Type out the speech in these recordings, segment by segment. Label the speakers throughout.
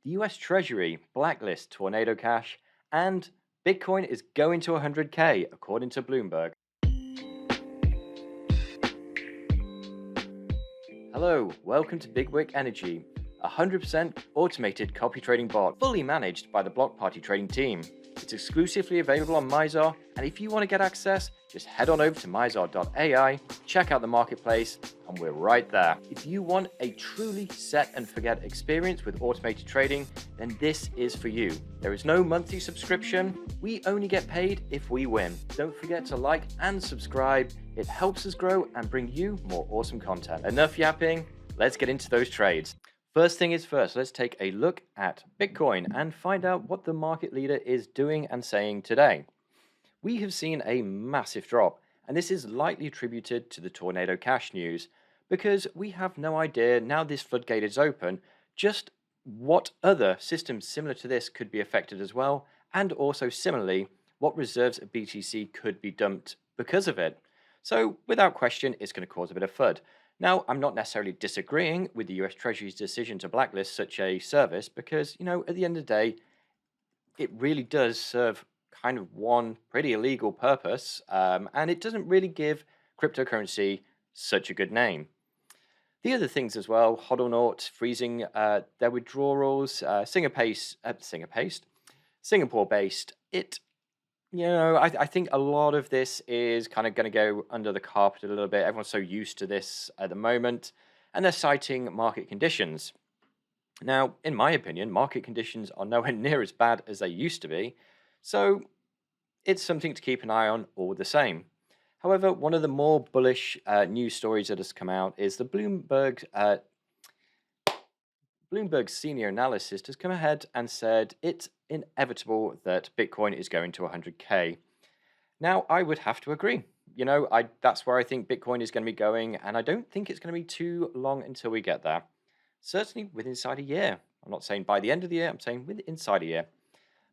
Speaker 1: the US Treasury blacklist Tornado Cash, and Bitcoin is going to 100K, according to Bloomberg. Hello, welcome to Big Energy, a 100% automated copy trading bot fully managed by the Block Party trading team. It's exclusively available on Mizar, and if you want to get access, just head on over to Mizar.ai, check out the marketplace, and we're right there. If you want a truly set and forget experience with automated trading, then this is for you. There is no monthly subscription. We only get paid if we win. Don't forget to like and subscribe. It helps us grow and bring you more awesome content. Enough yapping, let's get into those trades. First thing is first, let's take a look at Bitcoin and find out what the market leader is doing and saying today. We have seen a massive drop, and this is likely attributed to the Tornado Cash news, because we have no idea, now this floodgate is open, just what other systems similar to this could be affected as well, and also similarly, what reserves of BTC could be dumped because of it. So without question, it's going to cause a bit of FUD. Now, I'm not necessarily disagreeing with the US Treasury's decision to blacklist such a service because, at the end of the day, it really does serve kind of one pretty illegal purpose, and it doesn't really give cryptocurrency such a good name. The other things as well, HodlNaut freezing their withdrawals, Singapore-based, I think a lot of this is kind of going to go under the carpet a little bit. Everyone's so used to this at the moment, and they're citing market conditions. Now, in my opinion, market conditions are nowhere near as bad as they used to be, so it's something to keep an eye on all the same. However, one of the more bullish news stories that has come out is the Bloomberg senior analyst has come ahead and said it's inevitable that Bitcoin is going to 100K. Now, I would have to agree. That's where I think Bitcoin is going to be going, and I don't think it's going to be too long until we get there. Certainly within inside a year. I'm not saying by the end of the year, I'm saying within inside a year.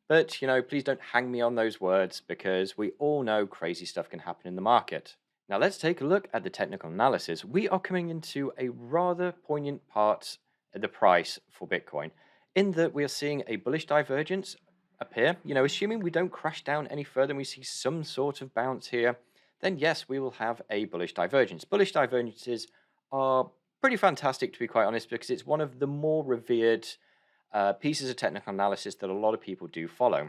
Speaker 1: But, please don't hang me on those words because we all know crazy stuff can happen in the market. Now, let's take a look at the technical analysis. We are coming into a rather poignant part the price for Bitcoin, in that we are seeing a bullish divergence appear. Assuming we don't crash down any further and we see some sort of bounce here, then yes, we will have a bullish divergence. Bullish divergences are pretty fantastic, to be quite honest, because it's one of the more revered pieces of technical analysis that a lot of people do follow.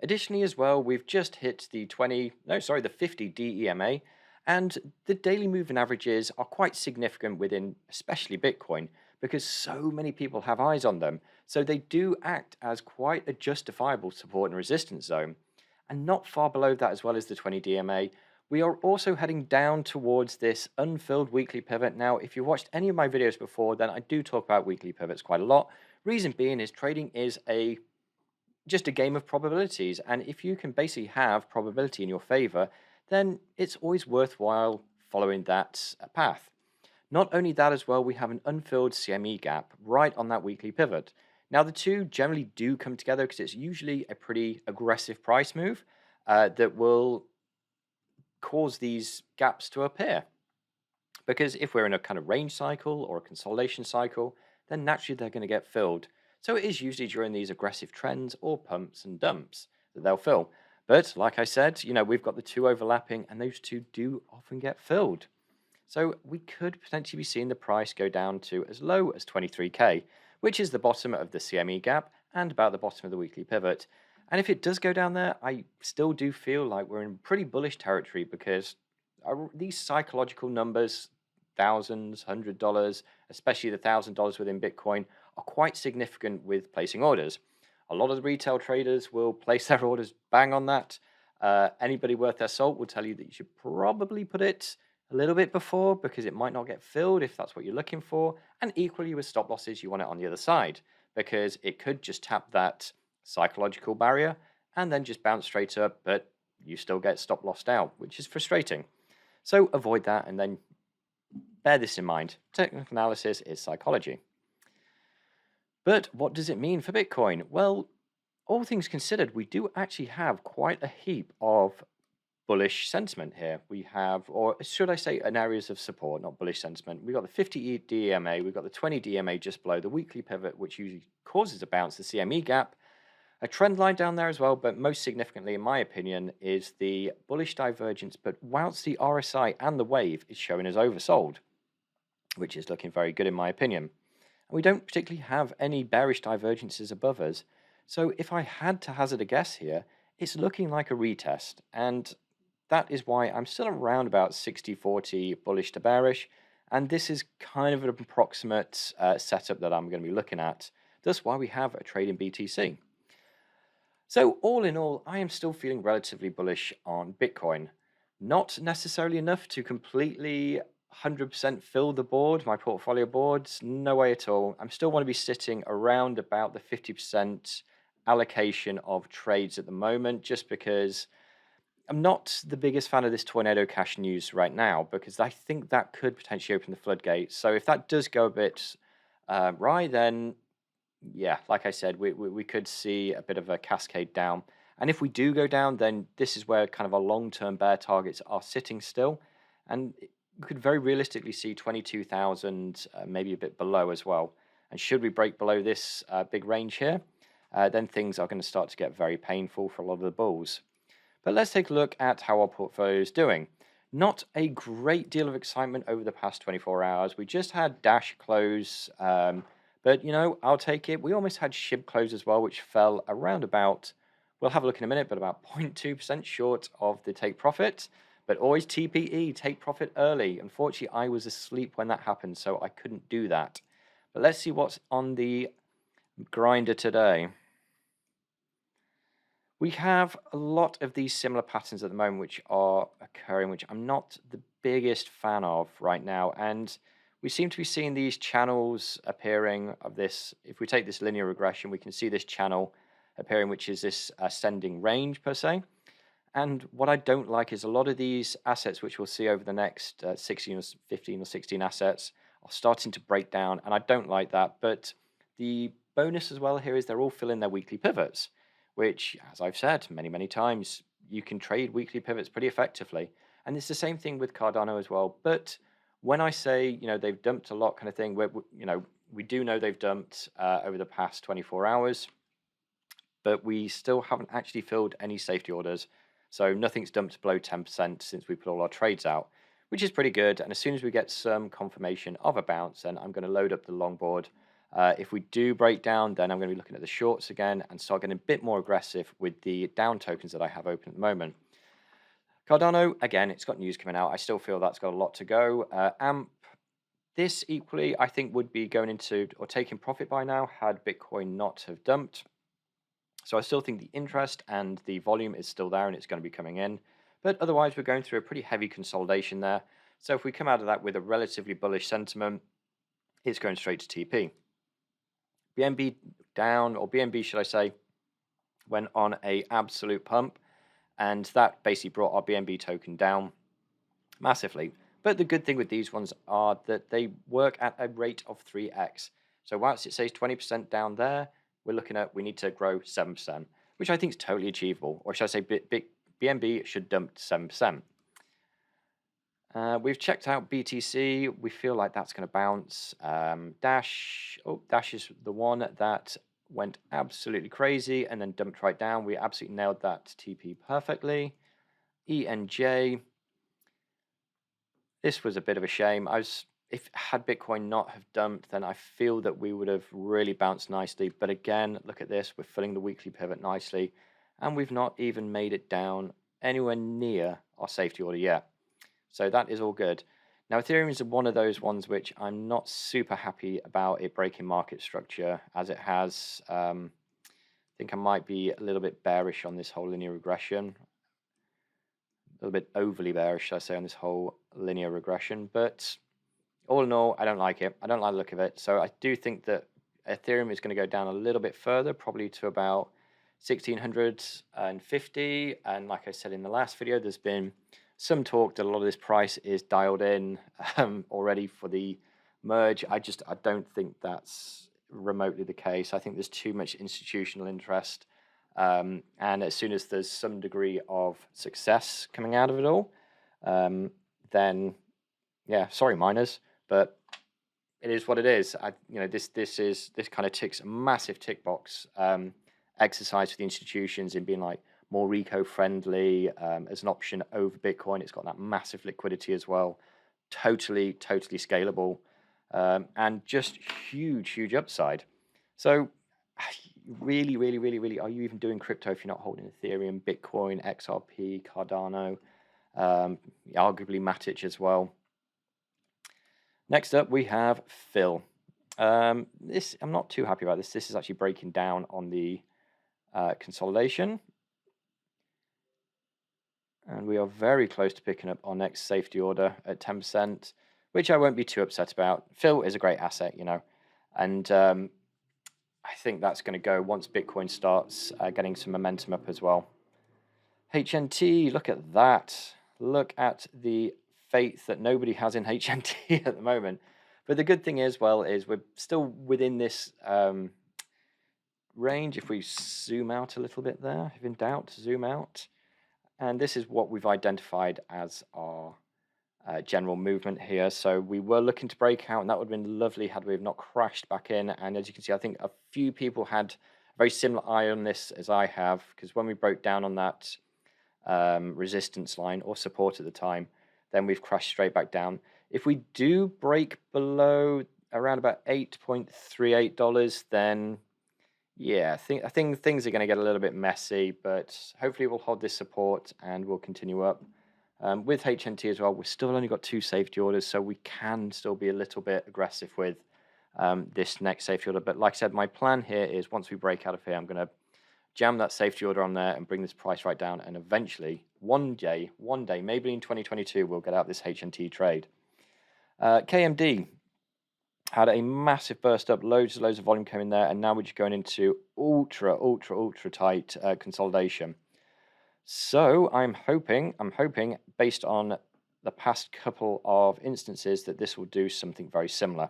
Speaker 1: Additionally, as well, we've just hit the 50 DEMA, and the daily moving averages are quite significant within, especially Bitcoin, because so many people have eyes on them. So they do act as quite a justifiable support and resistance zone. And not far below that as well as the 20 DMA, we are also heading down towards this unfilled weekly pivot. Now, if you've watched any of my videos before, then I do talk about weekly pivots quite a lot. Reason being is trading is just a game of probabilities. And if you can basically have probability in your favor, then it's always worthwhile following that path. Not only that as well, we have an unfilled CME gap right on that weekly pivot. Now, the two generally do come together because it's usually a pretty aggressive price move that will cause these gaps to appear. Because if we're in a kind of range cycle or a consolidation cycle, then naturally they're going to get filled. So it is usually during these aggressive trends or pumps and dumps that they'll fill. But like I said, we've got the two overlapping and those two do often get filled. So we could potentially be seeing the price go down to as low as 23K, which is the bottom of the CME gap and about the bottom of the weekly pivot. And if it does go down there, I still do feel like we're in pretty bullish territory because these psychological numbers, thousands, $100, especially the $1,000 within Bitcoin, are quite significant with placing orders. A lot of the retail traders will place their orders bang on that. Anybody worth their salt will tell you that you should probably put it a little bit before because it might not get filled if that's what you're looking for. And equally with stop losses, you want it on the other side because it could just tap that psychological barrier and then just bounce straight up, but you still get stop lossed out, which is frustrating. So avoid that and then bear this in mind. Technical analysis is psychology. But what does it mean for Bitcoin? Well, all things considered, we do actually have quite a heap of bullish sentiment here. We have, or should I say, an areas of support, not bullish sentiment. We've got the 50 DMA, we've got the 20 DMA just below, the weekly pivot, which usually causes a bounce, the CME gap, a trend line down there as well, but most significantly, in my opinion, is the bullish divergence. But whilst the RSI and the wave is showing as oversold, which is looking very good in my opinion, and we don't particularly have any bearish divergences above us. So if I had to hazard a guess here, it's looking like a retest, and that is why I'm still around about 60-40 bullish to bearish, and this is kind of an approximate setup that I'm going to be looking at. That's why we have a trade in BTC. So all in all, I am still feeling relatively bullish on Bitcoin. Not necessarily enough to completely 100% fill the board, my portfolio boards, no way at all. I still want to be sitting around about the 50% allocation of trades at the moment, just because I'm not the biggest fan of this Tornado Cash news right now, because I think that could potentially open the floodgates. So if that does go a bit right, then yeah, like I said, we could see a bit of a cascade down. And if we do go down, then this is where kind of our long-term bear targets are sitting still. And we could very realistically see 22,000, maybe a bit below as well. And should we break below this big range here, then things are going to start to get very painful for a lot of the bulls. But let's take a look at how our portfolio is doing. Not a great deal of excitement over the past 24 hours. We just had Dash close, but you know, I'll take it. We almost had SHIB close as well, which fell around about, we'll have a look in a minute, but about 0.2% short of the take profit. But always TPE, take profit early. Unfortunately, I was asleep when that happened, so I couldn't do that. But let's see what's on the grinder today. We have a lot of these similar patterns at the moment which are occurring, which I'm not the biggest fan of right now. And we seem to be seeing these channels appearing of this. If we take this linear regression, we can see this channel appearing, which is this ascending range per se. And what I don't like is a lot of these assets, which we'll see over the next 16 or 15 or 16 assets, are starting to break down. And I don't like that. But the bonus as well here is they're all filling their weekly pivots, which, as I've said many, many times, you can trade weekly pivots pretty effectively. And it's the same thing with Cardano as well. But when I say, you know, they've dumped a lot kind of thing, we do know they've dumped over the past 24 hours, but we still haven't actually filled any safety orders. So nothing's dumped below 10% since we put all our trades out, which is pretty good. And as soon as we get some confirmation of a bounce, then I'm going to load up the long board. If we do break down, then I'm going to be looking at the shorts again and start getting a bit more aggressive with the down tokens that I have open at the moment. Cardano, again, it's got news coming out. I still feel that's got a lot to go. AMP, this equally, I think, would be going into or taking profit by now had Bitcoin not have dumped. So I still think the interest and the volume is still there and it's going to be coming in. But otherwise, we're going through a pretty heavy consolidation there. So if we come out of that with a relatively bullish sentiment, it's going straight to TP. BNB down, or BNB should I say, went on a absolute pump, and that basically brought our BNB token down massively. But the good thing with these ones are that they work at a rate of 3x. So whilst it says 20% down there, we're looking at we need to grow 7%, which I think is totally achievable. Or should I say BNB should dump 7%. We've checked out BTC. We feel like that's going to bounce. Dash is the one that went absolutely crazy and then dumped right down. We absolutely nailed that TP perfectly. ENJ. This was a bit of a shame. If had Bitcoin not have dumped, then I feel that we would have really bounced nicely. But again, look at this. We're filling the weekly pivot nicely, and we've not even made it down anywhere near our safety order yet. So that is all good. Now, Ethereum is one of those ones which I'm not super happy about it breaking market structure as it has. I think I might be a little bit bearish on this whole linear regression. A little bit overly bearish, should I say, on this whole linear regression. But all in all, I don't like it. I don't like the look of it. So I do think that Ethereum is going to go down a little bit further, probably to about 1,650. And like I said in the last video, there's been some talk that a lot of this price is dialed in already for the merge. I don't think that's remotely the case. I think there's too much institutional interest And as soon as there's some degree of success coming out of it all, then yeah, sorry miners, but it is what it is. This kind of ticks a massive tick box exercise for the institutions in being like more eco-friendly as an option over Bitcoin. It's got that massive liquidity as well, totally scalable, and just huge upside. So really, are you even doing crypto if you're not holding Ethereum, Bitcoin, XRP, Cardano, arguably Matic as well? Next up, we have Phil. This I'm not too happy about this. This is actually breaking down on the consolidation. And we are very close to picking up our next safety order at 10%, which I won't be too upset about. Phil is a great asset, and I think that's going to go once Bitcoin starts getting some momentum up as well. HNT, look at that. Look at the faith that nobody has in HNT at the moment. But the good thing is we're still within this range. If we zoom out a little bit there, if in doubt, zoom out. And this is what we've identified as our general movement here. So we were looking to break out, and that would have been lovely had we have not crashed back in. And as you can see, I think a few people had a very similar eye on this as I have, because when we broke down on that resistance line or support at the time, then we've crashed straight back down. If we do break below around about $8.38, then yeah, I think things are going to get a little bit messy, but hopefully we'll hold this support and we'll continue up. With HNT as well, we've still only got 2 safety orders, so we can still be a little bit aggressive with this next safety order. But like I said, my plan here is once we break out of here, I'm going to jam that safety order on there and bring this price right down. And eventually, one day, maybe in 2022, we'll get out this HNT trade. KMD had a massive burst up, loads of volume coming there, and now we're just going into ultra tight consolidation. So I'm hoping, based on the past couple of instances, that this will do something very similar.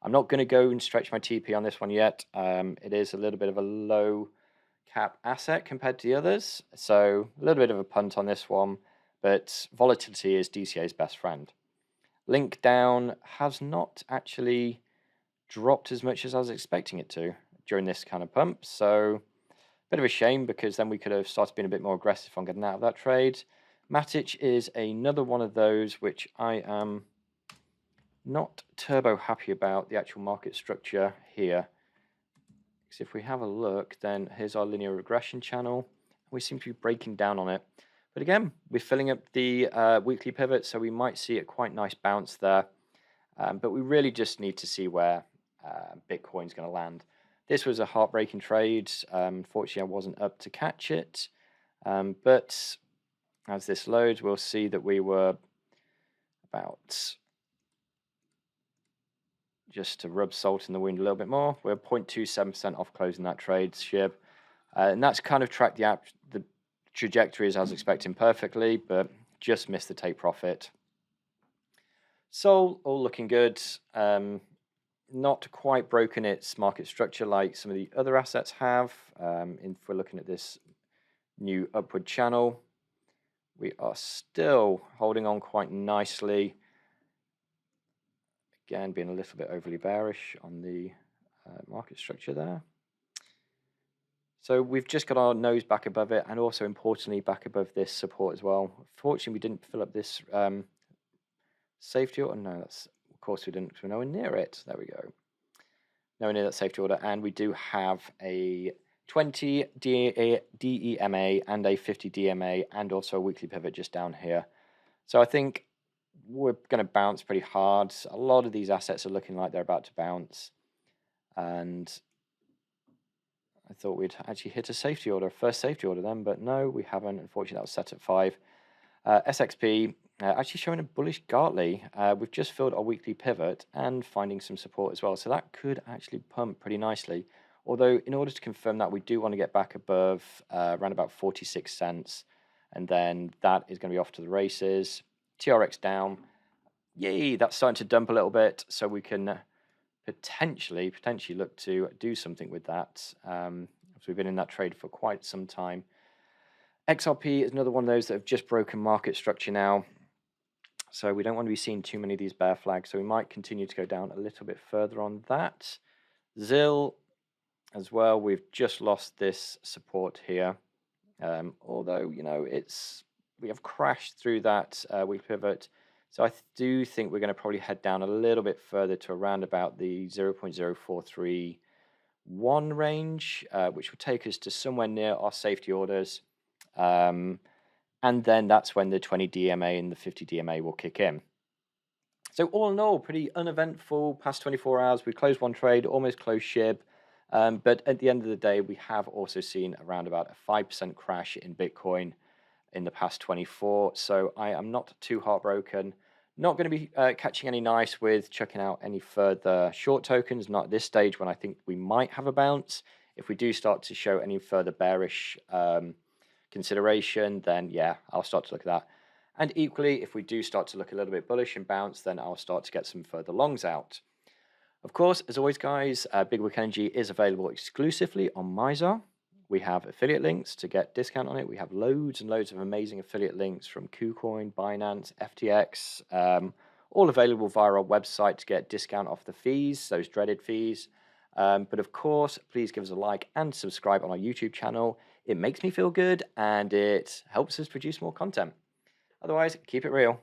Speaker 1: I'm not going to go and stretch my TP on this one yet. It is a little bit of a low cap asset compared to the others, so a little bit of a punt on this one, but volatility is DCA's best friend. Link down has not actually dropped as much as I was expecting it to during this kind of pump, so bit of a shame, because then we could have started being a bit more aggressive on getting out of that trade. Matic is another one of those which I am not turbo happy about the actual market structure here. Because if we have a look, then here's our linear regression channel. We seem to be breaking down on it. But again, we're filling up the weekly pivot, so we might see a quite nice bounce there. But we really just need to see where Bitcoin's going to land. This was a heartbreaking trade. Unfortunately, I wasn't up to catch it. But as this loads, we'll see that we were about, just to rub salt in the wound a little bit more, we're 0.27% off closing that trade, SHIB. And that's kind of tracked the trajectory as I was expecting perfectly, but just missed the take profit. Sol, all looking good. Not quite broken its market structure like some of the other assets have. If we're looking at this new upward channel, we are still holding on quite nicely. Again, being a little bit overly bearish on the market structure there. So we've just got our nose back above it, and also importantly back above this support as well. Fortunately, we didn't fill up this safety order. No, of course we didn't, because we're nowhere near it. There we go. Nowhere near that safety order, and we do have a 20 DEMA and a 50 DMA, and also a weekly pivot just down here. So I think we're going to bounce pretty hard. A lot of these assets are looking like they're about to bounce, and I thought we'd actually hit a safety order, first safety order then, but no, we haven't. Unfortunately, that was set at 5. SXP actually showing a bullish Gartley. We've just filled our weekly pivot and finding some support as well, so that could actually pump pretty nicely. Although in order to confirm that, we do want to get back above around about 46 cents, and then that is going to be off to the races. TRX down, yay, that's starting to dump a little bit, so we can potentially look to do something with that. So we've been in that trade for quite some time. XRP is another one of those that have just broken market structure now. So we don't want to be seeing too many of these bear flags. So we might continue to go down a little bit further on that. ZIL as well, we've just lost this support here. Although, you know, we have crashed through that week pivot. So I do think we're going to probably head down a little bit further to around about the 0.0431 range, which would take us to somewhere near our safety orders. And then that's when the 20 DMA and the 50 DMA will kick in. So all in all, pretty uneventful past 24 hours. We closed one trade, almost closed SHIB. But at the end of the day, we have also seen around about a 5% crash in Bitcoin in the past 24. So I am not too heartbroken. Not going to be catching any nice with checking out any further short tokens, not at this stage when I think we might have a bounce. If we do start to show any further bearish consideration, then yeah, I'll start to look at that. And equally, if we do start to look a little bit bullish and bounce, then I'll start to get some further longs out. Of course, as always, guys, Big Wick Energy is available exclusively on Mizar. We have affiliate links to get discount on it. We have loads and loads of amazing affiliate links from KuCoin, Binance, FTX, all available via our website to get discount off the fees, those dreaded fees. But of course, please give us a like and subscribe on our YouTube channel. It makes me feel good and it helps us produce more content. Otherwise, keep it real.